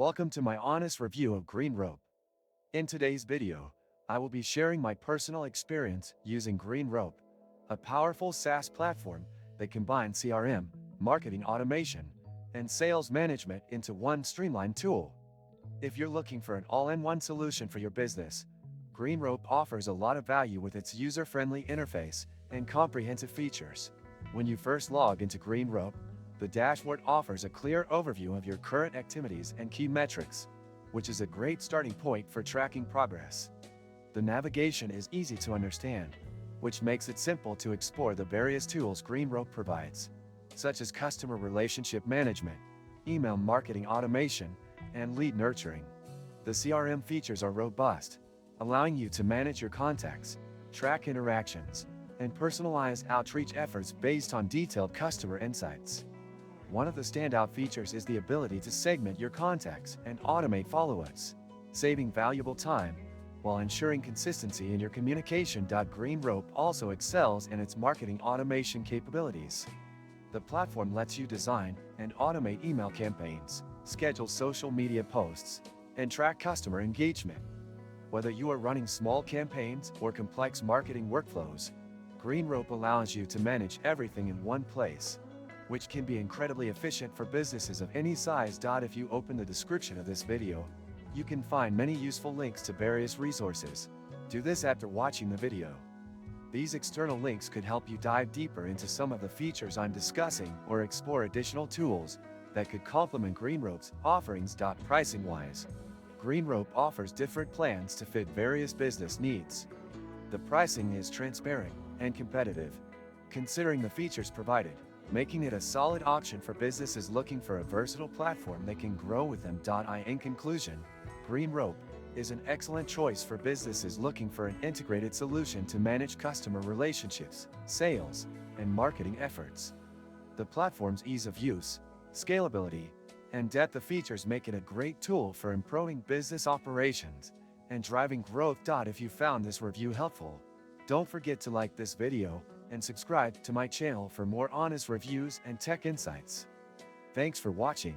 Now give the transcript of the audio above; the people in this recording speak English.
Welcome to my honest review of GreenRope. In today's video, I will be sharing my personal experience using GreenRope, a powerful SaaS platform that combines CRM, marketing automation, and sales management into one streamlined tool. If you're looking for an all-in-one solution for your business, GreenRope offers a lot of value with its user-friendly interface and comprehensive features. When you first log into GreenRope, the dashboard offers a clear overview of your current activities and key metrics, which is a great starting point for tracking progress. The navigation is easy to understand, which makes it simple to explore the various tools GreenRope provides, such as customer relationship management, email marketing automation, and lead nurturing. The CRM features are robust, allowing you to manage your contacts, track interactions, and personalize outreach efforts based on detailed customer insights. One of the standout features is the ability to segment your contacts and automate follow-ups, saving valuable time while ensuring consistency in your communication. GreenRope also excels in its marketing automation capabilities. The platform lets you design and automate email campaigns, schedule social media posts, and track customer engagement. Whether you are running small campaigns or complex marketing workflows, GreenRope allows you to manage everything in one place, which can be incredibly efficient for businesses of any size. If you open the description of this video, you can find many useful links to various resources. Do this after watching the video. These external links could help you dive deeper into some of the features I'm discussing or explore additional tools that could complement GreenRope's offerings. Pricing-wise, GreenRope offers different plans to fit various business needs. The pricing is transparent and competitive, considering the features provided, making it a solid option for businesses looking for a versatile platform that can grow with them. In conclusion, GreenRope is an excellent choice for businesses looking for an integrated solution to manage customer relationships, sales, and marketing efforts. The platform's ease of use, scalability, and depth of features make it a great tool for improving business operations and driving growth. If you found this review helpful, don't forget to like this video and subscribe to my channel for more honest reviews and tech insights. Thanks for watching.